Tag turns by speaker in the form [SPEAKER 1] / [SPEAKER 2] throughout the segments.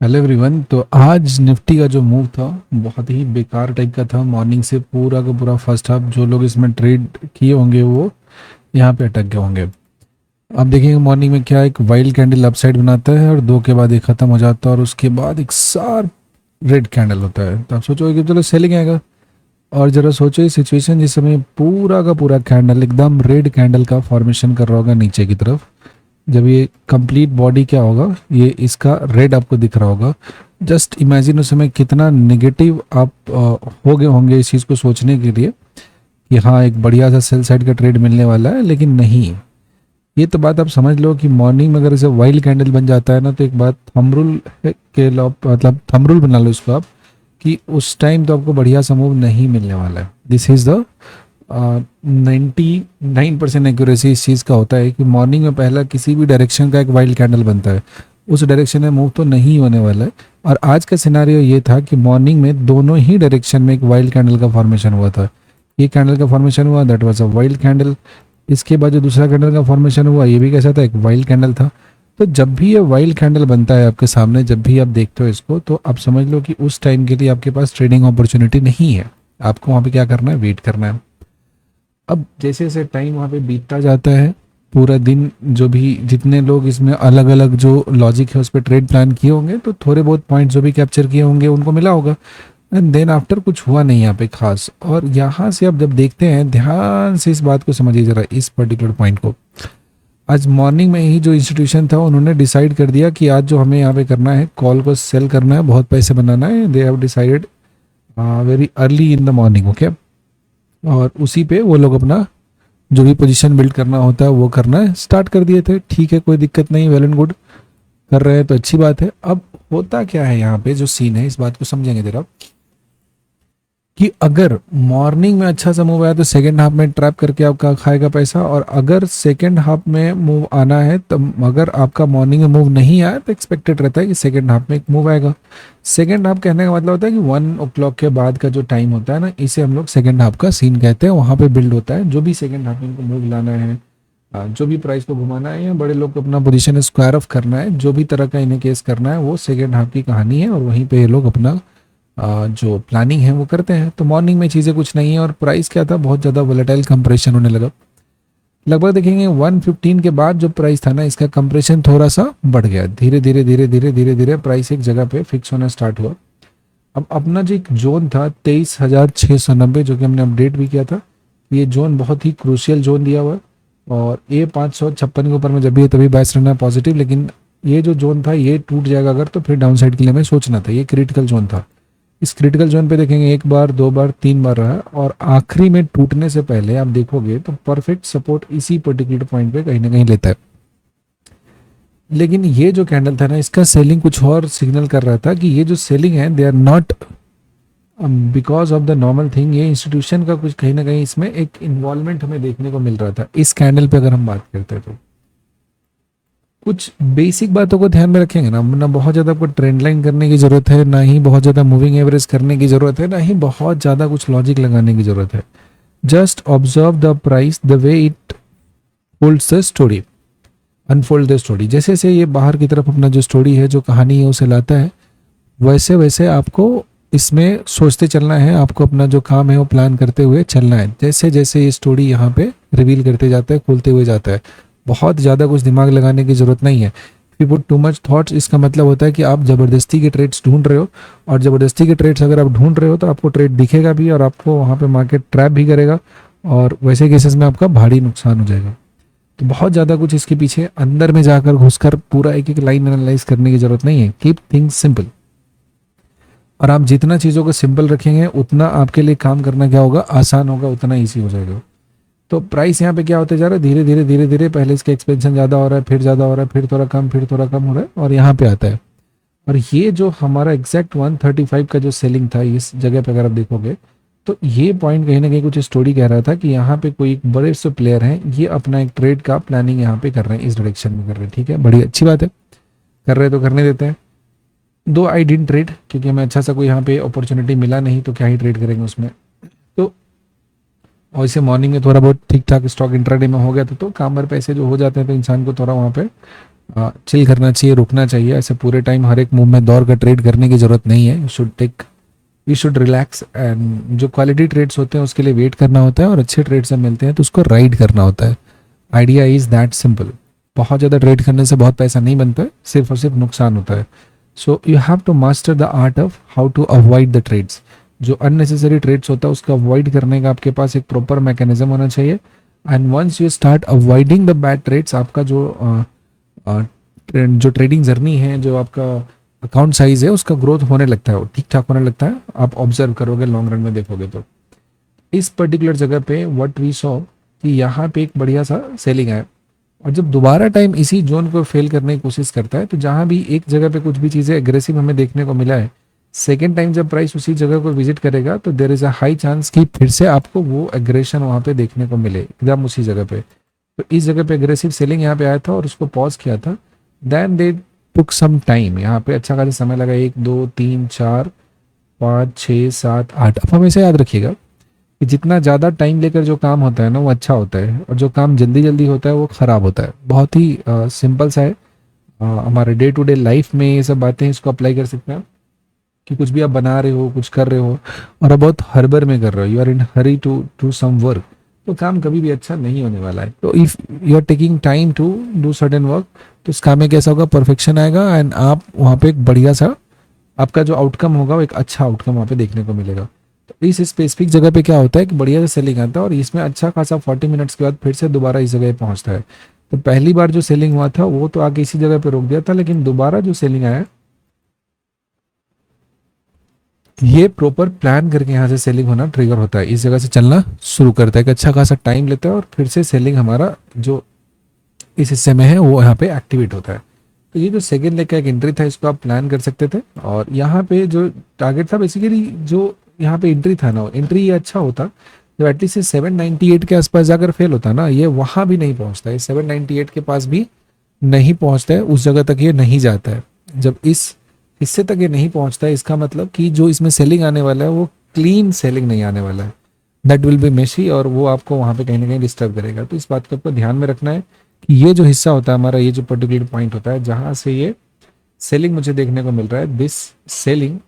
[SPEAKER 1] Hello everyone. तो आज Nifty का जो मूव था बहुत ही बेकार टाइप का था। मॉर्निंग से पूरा का पूरा फर्स्ट हाफ जो लोग इसमें ट्रेड किए होंगे वो यहाँ पे अटक गए होंगे। अब देखेंगे मॉर्निंग में क्या एक वाइल्ड कैंडल अपसाइड बनाता है और दो के बाद एक खत्म हो जाता है और उसके बाद एक शार्प रेड कैंडल होता है। तो आप सोचोगे कि चलो सेलिंग आएगा, और जरा सोचो ये सिचुएशन जिस समय पूरा का पूरा कैंडल एकदम रेड कैंडल का फॉर्मेशन कर रहा होगा नीचे की तरफ। जब ये कंप्लीट बॉडी क्या होगा, ये इसका रेड आपको दिख रहा होगा। जस्ट इमेजिन उस समय कितना नेगेटिव आप हो गए होंगे इस चीज़ को सोचने के लिए कि हाँ एक बढ़िया सा सेल साइड का ट्रेड मिलने वाला है, लेकिन नहीं। ये तो बात आप समझ लो कि मॉर्निंग में अगर इसे वाइल्ड कैंडल बन जाता है ना, तो एक बात थंब रूल के लॉ मतलब थंब रूल बना लो इसको आप कि उस टाइम तो आपको बढ़िया सा मूव नहीं मिलने वाला है। दिस इज द 99% एक्यूरेसी इस चीज़ का होता है कि मॉर्निंग में पहला किसी भी डायरेक्शन का एक वाइल्ड कैंडल बनता है, उस डायरेक्शन में मूव तो नहीं होने वाला है। और आज का सिनारियो ये था कि मॉर्निंग में दोनों ही डायरेक्शन में एक वाइल्ड कैंडल का फॉर्मेशन हुआ था। ये कैंडल का फॉर्मेशन हुआ, that was a wild candle. इसके बाद जो दूसरा कैंडल का फॉर्मेशन हुआ ये भी कैसा था, एक वाइल्ड कैंडल था। तो जब भी ये वाइल्ड कैंडल बनता है आपके सामने, जब भी आप देखते हो इसको, तो आप समझ लो कि उस टाइम के लिए आपके पास ट्रेडिंग अपॉर्चुनिटी नहीं है। आपको वहाँ पे क्या करना है, वेट करना है। अब जैसे जैसे टाइम वहाँ पे बीतता जाता है, पूरा दिन जो भी जितने लोग इसमें अलग अलग जो लॉजिक है उस पर ट्रेड प्लान किए होंगे, तो थोड़े बहुत पॉइंट जो भी कैप्चर किए होंगे उनको मिला होगा। एंड देन आफ्टर कुछ हुआ नहीं यहाँ पे खास। और यहाँ से अब जब देखते हैं, ध्यान से इस बात को समझिए जरा, इस पर्टिकुलर पॉइंट को। आज मॉर्निंग में ही जो इंस्टीट्यूशन था उन्होंने डिसाइड कर दिया कि आज जो हमें यहाँ पे करना है, कॉल को सेल करना है, बहुत पैसे बनाना है। They have decided very early in the morning, okay. और उसी पे वो लोग अपना जो भी पोजीशन बिल्ड करना होता है वो करना है स्टार्ट कर दिए थे। ठीक है, कोई दिक्कत नहीं, वेल एंड गुड, कर रहे हैं तो अच्छी बात है। अब होता क्या है यहाँ पे जो सीन है, इस बात को समझेंगे जरा कि अगर मॉर्निंग में अच्छा सा मूव आया तो सेकेंड हाफ में ट्रैप करके आपका खाएगा पैसा, और अगर सेकेंड हाफ में मूव आना है तो अगर आपका मॉर्निंग में मूव नहीं आया तो एक्सपेक्टेड रहता है कि सेकेंड हाफ में एक मूव आएगा। सेकेंड हाफ कहने का मतलब होता है कि 1 o'clock के बाद का जो टाइम होता है ना, इसे हम लोग सेकेंड हाफ का सीन कहते हैं। वहाँ पे बिल्ड होता है जो भी सेकेंड हाफ में इनको मूव लाना है, जो भी प्राइस को घुमाना है या बड़े लोग को अपना पोजीशन स्क्वायर ऑफ करना है, जो भी तरह का इन्हें केस करना है, वो सेकेंड हाफ की कहानी है। और वहीं पे ये लोग अपना जो प्लानिंग है वो करते हैं। तो मॉर्निंग में चीज़ें कुछ नहीं है और प्राइस क्या था, बहुत ज़्यादा वोलेटाइल कंप्रेशन होने लगा। लगभग देखेंगे 115 के बाद जो प्राइस था ना, इसका कंप्रेशन थोड़ा सा बढ़ गया। धीरे धीरे धीरे धीरे धीरे धीरे प्राइस एक जगह पे फिक्स होना स्टार्ट हुआ। अब अपना जो एक जोन था 23,690, जो कि हमने अपडेट भी किया था, ये जोन बहुत ही क्रूशियल जोन दिया हुआ है। और ये 556 के ऊपर में जब भी है तभी बायस रहना है पॉजिटिव। लेकिन ये जो जोन था ये टूट जाएगा अगर, तो फिर डाउन साइड के लिए हमें सोचना था। ये क्रिटिकल जोन था। इस क्रिटिकल जोन पे देखेंगे एक बार, दो बार, तीन बार रहा, और आखिरी में टूटने से पहले आप देखोगे तो परफेक्ट सपोर्ट इसी पर्टिकुलर पॉइंट पे कहीं ना कहीं लेता है। लेकिन ये जो कैंडल था ना, इसका सेलिंग कुछ और सिग्नल कर रहा था कि ये जो सेलिंग है they are not because of the normal thing. ये इंस्टीट्यूशन का कुछ कहीं ना कहीं इसमें एक इन्वॉल्वमेंट हमें देखने को मिल रहा था इस कैंडल पे। अगर हम बात करते हैं तो कुछ बेसिक बातों को ध्यान में रखेंगे ना बहुत ज़्यादा आपको ट्रेंड लाइन करने की ज़रूरत है, ना ही बहुत ज़्यादा मूविंग एवरेज करने की ज़रूरत है, ना ही बहुत ज़्यादा कुछ लॉजिक लगाने की ज़रूरत है। Just observe the price the way it holds the story, unfold the story. जैसे जैसे ये बाहर की तरफ अपना जो स्टोरी है, जो कहानी है उसे लाता है, वैसे वैसे आपको इसमें सोचते चलना है। आपको अपना जो काम है वो प्लान करते हुए चलना है। जैसे जैसे ये स्टोरी यहाँ पे रिवील करते जाता है, खोलते हुए जाता है, बहुत ज़्यादा कुछ दिमाग लगाने की ज़रूरत नहीं है। If you put too much thoughts, इसका मतलब होता है कि आप ज़बरदस्ती के ट्रेड्स ढूंढ रहे हो, और ज़बरदस्ती के ट्रेड्स अगर आप ढूंढ रहे हो तो आपको ट्रेड दिखेगा भी और आपको वहाँ पे मार्केट ट्रैप भी करेगा, और वैसे केसेस में आपका भारी नुकसान हो जाएगा। तो बहुत ज़्यादा कुछ इसके पीछे अंदर में जाकर घुसकर पूरा एक एक लाइन एनालाइज करने की ज़रूरत नहीं है। Keep things simple. और आप जितना चीज़ों को सिंपल रखेंगे उतना आपके लिए काम करना क्या होगा, आसान होगा, उतना ईजी हो जाएगा। तो प्राइस यहाँ पे क्या होते जा रहा है, धीरे धीरे धीरे धीरे, पहले इसका एक्सपेंशन ज़्यादा हो रहा है, फिर ज़्यादा हो रहा है, फिर थोड़ा कम, फिर थोड़ा कम हो रहा है, और यहाँ पे आता है। और ये जो हमारा एग्जैक्ट 135 का जो सेलिंग था इस जगह पे, अगर आप देखोगे तो ये पॉइंट कहीं ना कहीं कुछ स्टोरी कह रहा था कि यहाँ पे कोई एक बड़े से प्लेयर हैं, ये अपना एक ट्रेड का प्लानिंग यहाँ पे कर रहे हैं, इस डायरेक्शन में कर रहे हैं। ठीक है, बड़ी अच्छी बात है, कर रहे हैं तो करने देते हैं। दो आई डिडंट ट्रेड, क्योंकि हमें अच्छा सा कोई यहाँ पे अपॉर्चुनिटी मिला नहीं, तो क्या ही ट्रेड करेंगे उसमें। तो और इसे मॉर्निंग में थोड़ा बहुत ठीक ठाक स्टॉक इंट्राडे में हो गया तो काम भर पैसे जो हो जाते हैं तो इंसान को थोड़ा वहाँ पे चिल करना चाहिए, रुकना चाहिए। ऐसे पूरे टाइम हर एक मूव में दौड़ कर ट्रेड करने की ज़रूरत नहीं है। You should relax. एंड जो क्वालिटी ट्रेड्स होते हैं उसके लिए वेट करना होता है, और अच्छे ट्रेड्स जब मिलते हैं तो उसको राइड करना होता है। Idea is that simple. बहुत ज़्यादा ट्रेड करने से बहुत पैसा नहीं बनता है, सिर्फ और सिर्फ नुकसान होता है। So you have to master the art of how to avoid the trades. जो अननेसेसरी ट्रेड्स होता है उसको अवॉइड करने का आपके पास एक प्रॉपर मैकेनिज्म होना चाहिए। And once you start avoiding the bad trades, आपका जो ट्रेडिंग जर्नी है, जो आपका अकाउंट साइज है, उसका ग्रोथ होने लगता है, ठीक ठाक होने लगता है। आप ऑब्जर्व करोगे, लॉन्ग रन में देखोगे तो इस पर्टिकुलर जगह पे व्हाट वी सॉ कि यहाँ पे एक बढ़िया सा सेलिंग आया। और जब दोबारा टाइम इसी जोन को फेल करने की कोशिश करता है, तो जहाँ भी एक जगह पे कुछ भी चीज़ें एग्रेसिव हमें देखने को मिला है, सेकेंड टाइम जब प्राइस उसी जगह को विजिट करेगा तो there is a high chance कि फिर से आपको वो एग्रेशन वहाँ पे देखने को मिले, एकदम उसी जगह पे। तो इस जगह पे एग्रेसिव सेलिंग यहाँ पे आया था और उसको पॉज किया था। Then they took some time, यहाँ पे अच्छा खासा समय लगा, 1 2 3 4 5 6 7 8। अब हमेशा याद रखिएगा कि जितना ज़्यादा टाइम लेकर जो काम होता है ना वो अच्छा होता है, और जो काम जल्दी जल्दी होता है वो ख़राब होता है। बहुत ही सिंपल सा है। हमारे डे टू डे लाइफ में ये सब बातें इसको अप्लाई कर सकते हैं कि कुछ भी आप बना रहे हो, कुछ कर रहे हो और आप बहुत हड़बड़ में कर रहे हो, you are in hurry to do some work, तो काम कभी भी अच्छा नहीं होने वाला है। तो if you are taking time to do certain work, तो उस काम में कैसा होगा, परफेक्शन आएगा एंड आप वहाँ पे एक बढ़िया सा आपका जो आउटकम होगा वो एक अच्छा आउटकम वहाँ पे देखने को मिलेगा। तो इस स्पेसिफिक जगह पे क्या होता है कि बढ़िया सा सेलिंग आता है और इसमें अच्छा खासा 40 मिनट्स के बाद फिर से दोबारा इस जगह पहुँचता है। तो पहली बार जो सेलिंग हुआ था वो तो आगे इसी जगह पे रोक दिया था, लेकिन दोबारा जो सेलिंग आया ये प्रॉपर प्लान करके यहाँ से सेलिंग होना ट्रिगर होता है, इस जगह से चलना शुरू करता है कि अच्छा खासा टाइम लेता है और फिर से सेलिंग हमारा जो इस हिस्से में है वो यहाँ पे एक्टिवेट होता है। तो ये जो सेकेंड लेग का एक एंट्री था इसको आप प्लान कर सकते थे। और यहाँ पे जो टारगेट था बेसिकली, जो यहाँ पे एंट्री था ना, एंट्री ये अच्छा होता जब एटलीस्ट 798 के आसपास जाकर फेल होता ना, ये वहाँ भी नहीं पहुँचता है, 798 के पास भी नहीं पहुँचता है, उस जगह तक ये नहीं जाता है। जब इस हिस्से तक ये नहीं पहुँचता है, इसका मतलब कि जो इसमें सेलिंग आने वाला है वो क्लीन सेलिंग नहीं आने वाला है, दैट विल बी मेशी, और वो आपको वहाँ पे कहीं ना कहीं डिस्टर्ब करेगा। तो इस बात को आपको ध्यान में रखना है कि ये जो हिस्सा होता है हमारा, ये जो पर्टिकुलर पॉइंट होता है जहाँ से ये सेलिंग मुझे देखने को मिल रहा है, this selling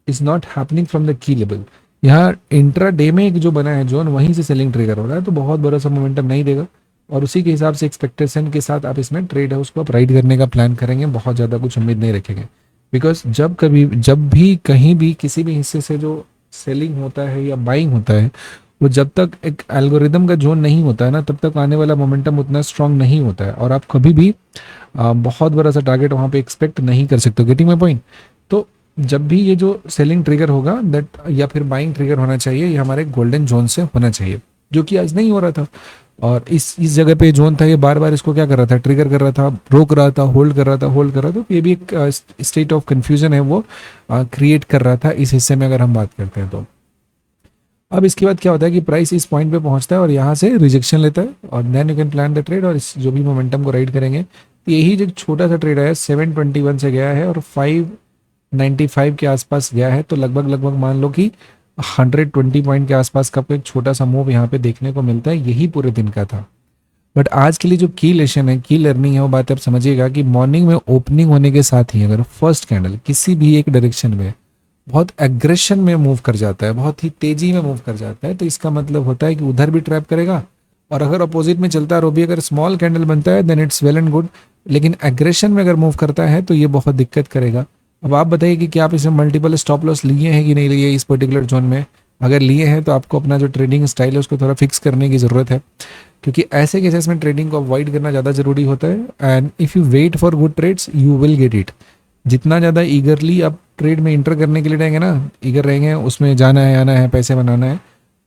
[SPEAKER 1] is not happening from the key level. यहाँ इंट्रा डे में एक जो बना है जोन, वहीं से सेलिंग ट्रिगर हो रहा है, तो बहुत बड़ा सा मोमेंटम नहीं देगा और उसी के हिसाब से एक्सपेक्टेशन के साथ आप इसमें ट्रेड है उसको आप राइड करने का प्लान करेंगे, बहुत ज़्यादा कुछ उम्मीद नहीं रखेंगे। बिकॉज जब भी कहीं भी किसी भी हिस्से से जो सेलिंग होता है या बाइंग होता है, वो जब तक एक एल्गोरिदम का जोन नहीं होता है ना, तब तक आने वाला मोमेंटम उतना स्ट्रांग नहीं होता है और आप कभी भी बहुत बड़ा सा टारगेट वहाँ पे एक्सपेक्ट नहीं कर सकते। Getting my point? तो जब भी ये जो सेलिंग ट्रिगर होगा दैट, या फिर बाइंग ट्रिगर होना चाहिए, ये हमारे गोल्डन जोन से होना चाहिए, जो कि आज नहीं हो रहा था। और इस जगह पे जोन था, ये बार बार इसको क्या कर रहा था, ट्रिगर कर रहा था, रोक रहा था, होल्ड कर रहा था, होल्ड कर रहा था। तो ये भी एक स्टेट ऑफ कंफ्यूजन है वो क्रिएट कर रहा था इस हिस्से में, अगर हम बात करते हैं तो। अब इसके बाद क्या होता है कि प्राइस इस पॉइंट पे पहुंचता है और यहाँ से रिजेक्शन लेता है और then you can plan the trade, और इस जो भी मोमेंटम को राइड करेंगे। तो यही जो छोटा सा ट्रेड है 721 से गया है और 595 के आसपास गया है, तो लगभग लगभग मान लो कि 120 पॉइंट के आसपास का एक छोटा सा मूव यहाँ पे देखने को मिलता है, यही पूरे दिन का था। बट आज के लिए जो की लेसन है, की लर्निंग है, वो बात आप समझिएगा कि मॉर्निंग में ओपनिंग होने के साथ ही अगर फर्स्ट कैंडल किसी भी एक डायरेक्शन में बहुत एग्रेशन में मूव कर जाता है, बहुत ही तेजी में मूव कर जाता है, तो इसका मतलब होता है कि उधर भी ट्रैप करेगा। और अगर अपोजिट में चलता है और वो भी अगर स्मॉल कैंडल बनता है then it's well and good, लेकिन एग्रेशन में अगर मूव करता है तो ये बहुत दिक्कत करेगा। अब आप बताइए कि क्या आप इसमें मल्टीपल स्टॉप लॉस लिए हैं कि नहीं लिए इस पर्टिकुलर जोन में। अगर लिए हैं तो आपको अपना जो ट्रेडिंग स्टाइल है उसको थोड़ा फिक्स करने की ज़रूरत है, क्योंकि ऐसे केसेस में ट्रेडिंग को अवॉइड करना ज़्यादा ज़रूरी होता है। And if you wait for good trades you will get it. जितना ज़्यादा ईगरली आप ट्रेड में इंटर करने के लिए रहेंगे ना, ईगर रहेंगे, उसमें जाना है, आना है, पैसे बनाना है,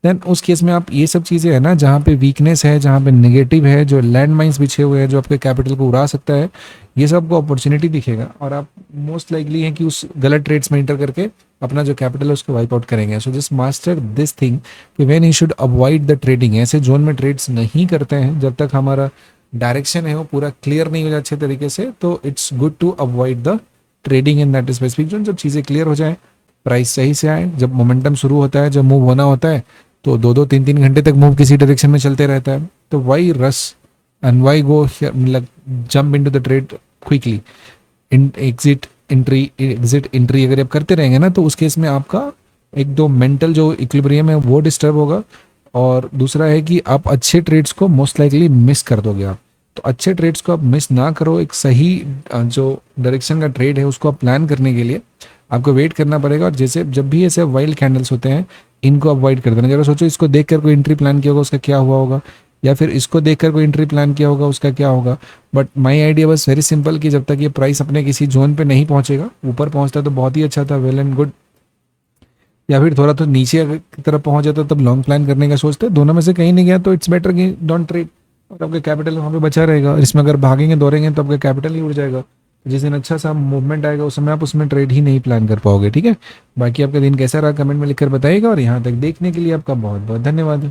[SPEAKER 1] देन उस केस में आप ये सब चीज़ें है ना, जहाँ पे वीकनेस है, जहाँ पे नेगेटिव है, जो लैंड माइन्स बिछे हुए हैं जो आपके कैपिटल को उड़ा सकता है, ये सब आपको अपॉर्चुनिटी दिखेगा और आप मोस्ट लाइकली है कि उस गलत ट्रेड्स में इंटर करके अपना जो कैपिटल है उसको वाइप आउट करेंगे। So just master this thing कि when you should avoid the trading. ऐसे जोन में ट्रेड्स नहीं करते हैं जब तक हमारा डायरेक्शन है वो पूरा क्लियर नहीं हो जाए अच्छे तरीके से, तो it's good to avoid the trading in that specific zone. जब चीज़ें क्लियर हो जाए, प्राइस सही से आए, जब मोमेंटम शुरू होता है, जब मूव होना होता है, तो 2-2 3-3 घंटे तक मूव किसी डायरेक्शन में चलते रहता है। तो why rush and why go मतलब jump into the trade quickly. Exit entry अगर आप करते रहेंगे ना, तो उस केस में आपका एक दो मेंटल जो इक्विलिब्रियम है वो डिस्टर्ब होगा, और दूसरा है कि आप अच्छे ट्रेड्स को मोस्ट लाइकली मिस कर दोगे आप। तो अच्छे ट्रेड्स को आप मिस ना करो, एक सही जो डायरेक्शन का ट्रेड है उसको आप प्लान करने के लिए आपको वेट करना पड़ेगा। और जैसे जब भी ऐसे वाइल्ड कैंडल्स होते हैं, इनको अवॉइड कर देना। जरा सोचो, इसको देखकर कोई एंट्री प्लान किया होगा उसका क्या हुआ होगा, या फिर इसको देखकर कोई एंट्री प्लान किया होगा उसका क्या होगा। बट माय आइडिया बस वेरी सिंपल कि जब तक ये प्राइस अपने किसी जोन पे नहीं पहुंचेगा, ऊपर पहुंचता तो बहुत ही अच्छा था, वेल एंड गुड, या फिर थोड़ा तो नीचे अगर की तरफ पहुंच जाता तब लॉन्ग प्लान करने का सोचते। दोनों में से कहीं नहीं गया तो इट्स बेटर कि डोंट ट्रेड, और आपका कैपिटल वहाँ पे बचा रहेगा। और इसमें अगर भागेंगे दौड़ेंगे तो आपका कैपिटल ही उड़ जाएगा। जिस दिन अच्छा सा मूवमेंट आएगा उस समय आप उसमें ट्रेड ही नहीं प्लान कर पाओगे। ठीक है, बाकी आपका दिन कैसा रहा कमेंट में लिखकर बताइएगा, और यहाँ तक देखने के लिए आपका बहुत बहुत धन्यवाद।